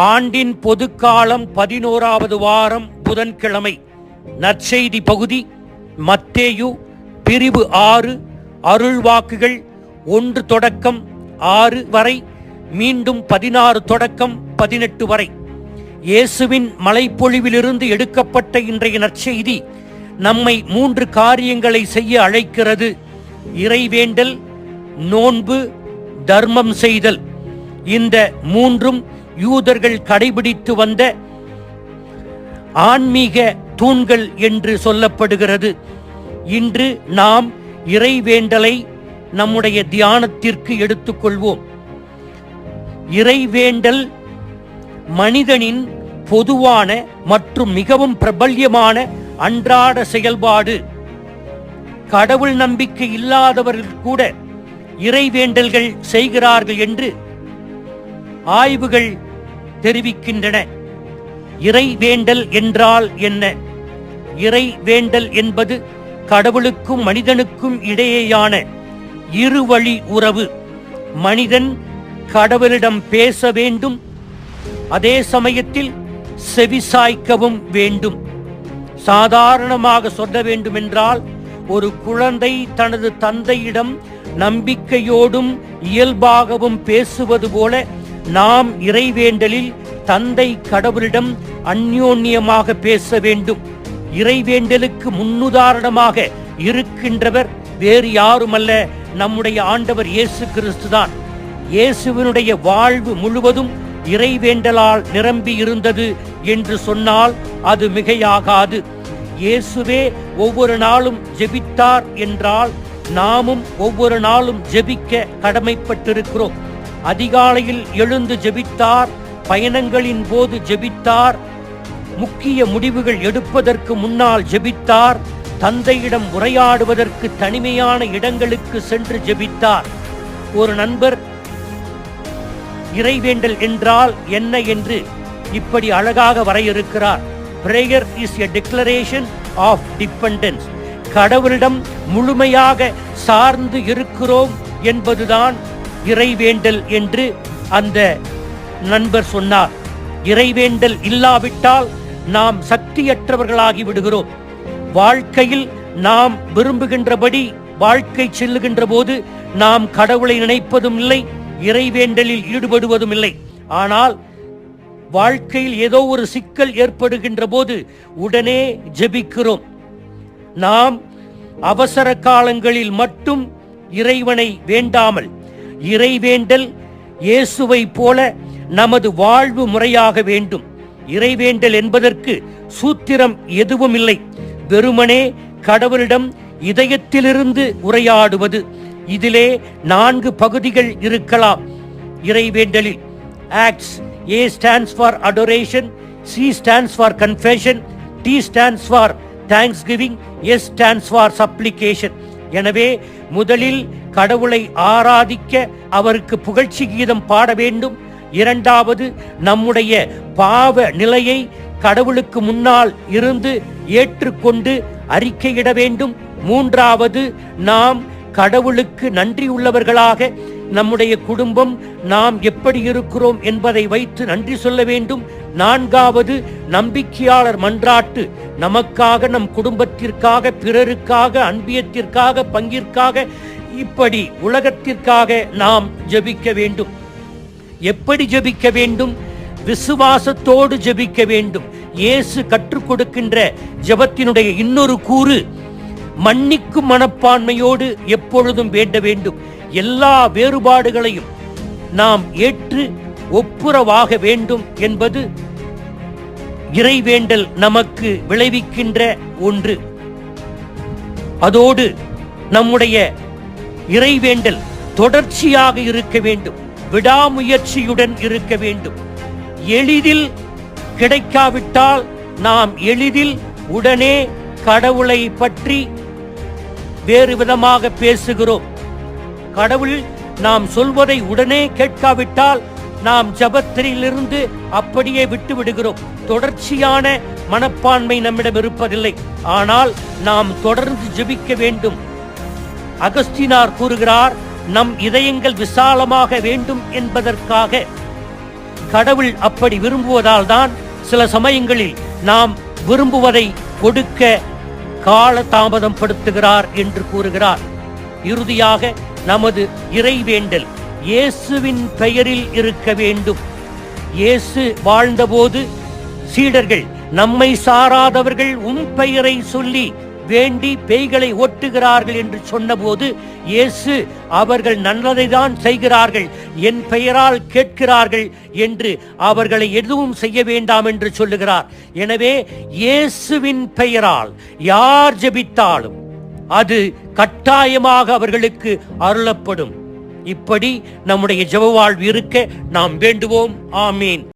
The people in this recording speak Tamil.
ஆண்டின் பொதுக்காலம் 11வது வாரம் புதன்கிழமை. நற்செய்தி பகுதி மத்தேயு பிரிவு 6 அருள்வாக்குகள் 1 தொடக்கம் 6 வரை, மீண்டும் 16 தொடக்கம் 18 வரை. இயேசுவின் மலைப்பொழிவிலிருந்து எடுக்கப்பட்ட இன்றைய நற்செய்தி நம்மை 3 காரியங்களை செய்ய அழைக்கிறது: இறைவேண்டல், நோன்பு, தர்மம் செய்தல். இந்த 3ம் யூதர்கள் கடைபிடித்து வந்த ஆன்மீக தூண்கள் என்று சொல்லப்படுகிறது. இன்று நாம் இறைவேண்டலை நம்முடைய தியானத்திற்கு எடுத்துக்கொள்வோம். இறைவேண்டல் மனிதனின் பொதுவான மற்றும் மிகவும் பிரபல்யமான அன்றாட செயல்பாடு. கடவுள் நம்பிக்கை இல்லாதவர்கள் கூட இறைவேண்டல்கள் செய்கிறார்கள் என்று ஆய்வுகள் தெரிவிக்கின்றன. இறைவேண்டல் என்றால் என்ன? இறைவேண்டல் என்பது கடவுளுக்கும் மனிதனுக்கும் இடையேயான இருவழி உறவு. மனிதன் கடவுளிடம் பேச வேண்டும், அதே சமயத்தில் செவிசாய்க்கவும் வேண்டும். சாதாரணமாக சொல்ல வேண்டுமென்றால், ஒரு குழந்தை தனது தந்தையிடம் நம்பிக்கையோடும் இயல்பாகவும் பேசுவது போல நாம் இறைவேண்டலில் தந்தை கடவுளிடம் அந்யோன்யமாக பேச வேண்டும். இறைவேண்டலுக்கு முன்னுதாரணமாக இருக்கின்றவர் வேறு யாருமல்ல, நம்முடைய ஆண்டவர் இயேசு கிறிஸ்துதான். இயேசுவினுடைய வாழ்வு முழுவதும் இறைவேண்டலால் நிரம்பி இருந்தது என்று சொன்னால் அது மிகையாகாது. இயேசுவே ஒவ்வொரு நாளும் ஜெபித்தார் என்றால் நாமும் ஒவ்வொரு நாளும் ஜெபிக்க கடமைப்பட்டிருக்கிறோம். அதிகாலையில் எழுந்து ஜெபித்தார், பயணங்களின் போது ஜெபித்தார், முக்கிய முடிவுகள் எடுப்பதற்கு முன்னால் ஜெபித்தார், தந்தையிடம் உரையாடுவதற்கு தனிமையான இடங்களுக்கு சென்று ஜெபித்தார். ஒரு நண்பர் இறைவேண்டல் என்றால் என்ன என்று இப்படி அழகாக வரையறுக்கிறார்: Prayer is a declaration of dependence. கடவுளிடம் முழுமையாக சார்ந்து இருக்கிறோம் என்பதுதான் இறைவேண்டல் என்று அந்த நண்பர் சொன்னார். இறைவேண்டல் இல்லாவிட்டால் நாம் சக்தியற்றவர்களாகி விடுகிறோம். வாழ்க்கையில் நாம் விரும்புகின்றபடி வாழ்க்கை செல்லுகின்ற போது நாம் கடவுளை நினைப்பதும் இல்லை, இறைவேண்டலில் ஈடுபடுவதும் இல்லை. ஆனால் வாழ்க்கையில் ஏதோ ஒரு சிக்கல் ஏற்படுகின்ற போது உடனே ஜெபிக்கிறோம். நாம் அவசர காலங்களில் மட்டும் இறைவனை வேண்டாமல், இறைவேண்டல் இயேசுவை போல நமது வாழ்வு முறையாக வேண்டும். இறைவேண்டல் என்பதற்கு சூத்திரம் எதுவும் இல்லை, வெறுமனே கடவுளிடம் இதயத்திலிருந்து உரையாடுவது. இதிலே 4 பகுதிகள் இருக்கலாம் இறைவேண்டலில். Acts. A stands for adoration, C stands for confession, T stands for thanksgiving, S stands for supplication. எனவே முதலில் கடவுளை ஆராதிக்க அவருக்கு புகழ்ச்சி கீதம் பாட வேண்டும். இரண்டாவது, நம்முடைய பாவ நிலையை கடவுளுக்கு முன்னால் இருந்து ஏற்றுக்கொண்டு அறிக்கையிட வேண்டும். மூன்றாவது, நாம் கடவுளுக்கு நன்றியுள்ளவர்களாக நம்முடைய குடும்பம் நாம் எப்படி இருக்கிறோம் என்பதை வைத்து நன்றி சொல்ல வேண்டும். நான்காவது, நம்பிக்கையாளர் மன்றாட்டு, நமக்காக, நம் குடும்பத்திற்காக, பிறருக்காக, அன்பியத்திற்காக, பங்கிற்காக, இப்படி உலகத்திற்காக நாம் ஜெபிக்க வேண்டும். எப்படி ஜெபிக்க வேண்டும்? விசுவாசத்தோடு ஜெபிக்க வேண்டும். இயேசு கற்றுக் கொடுக்கின்ற ஜெபத்தினுடைய இன்னொரு கூறு மன்னிக்கும் மனப்பான்மையோடு எப்பொழுதும் வேண்ட வேண்டும். எல்லா வேறுபாடுகளையும் நாம் ஏற்று ஒப்புரவாக வேண்டும் என்பது இறைவேண்டல் நமக்கு விளைவிக்கின்ற ஒன்று. அதோடு நம்முடைய இறைவேண்டல் தொடர்ச்சியாக இருக்க வேண்டும், விடாமுயற்சியுடன் இருக்க வேண்டும். எளிதில் கிடைக்காவிட்டால் நாம் எளிதில் உடனே கடவுளை பற்றி வேறு விதமாக பேசுகிறோம். கடவுள் நாம் சொல்வதை உடனே கேட்காவிட்டால் நாம் ஜெபத்திலிருந்து அப்படியே விட்டு விடுகிறோம். தொடர்ச்சியான மனப்பான்மை நம்மிடம் இருப்பதில்லை. ஆனால் நாம் தொடர்ந்து ஜெபிக்க வேண்டும். அகஸ்தீனார் கூறுகிறார், நம் இதயங்கள் விசாலமாக வேண்டும் என்பதற்காக கடவுள் அப்படி விரும்புவதால் தான் சில சமயங்களில் நாம் விரும்புவதை கொடுக்க கால தாமதம் படுத்துகிறார் என்று கூறுகிறார். இறுதியாக நமது இறைவேண்டல் இயேசுவின் பெயரில் இருக்க வேண்டும். இயேசு வாழ்ந்தபோது சீடர்கள், நம்மை சாராதவர்கள் உம் பெயரை சொல்லி வேண்டி பேய்களை ஓட்டுகிறார்கள் என்று சொன்னபோது இயேசு, அவர்கள் நல்லதை தான் செய்கிறார்கள், என் பெயரால் கேட்கிறார்கள் என்று அவர்களை எதுவும் செய்ய வேண்டாம் என்று சொல்லுகிறார். எனவே இயேசுவின் பெயரால் யார் ஜெபித்தாலும் அது கட்டாயமாக அவர்களுக்கு அருளப்படும். இப்படி நம்முடைய ஜெப வாழ்வு இருக்க நாம் வேண்டுவோம். ஆமீன்.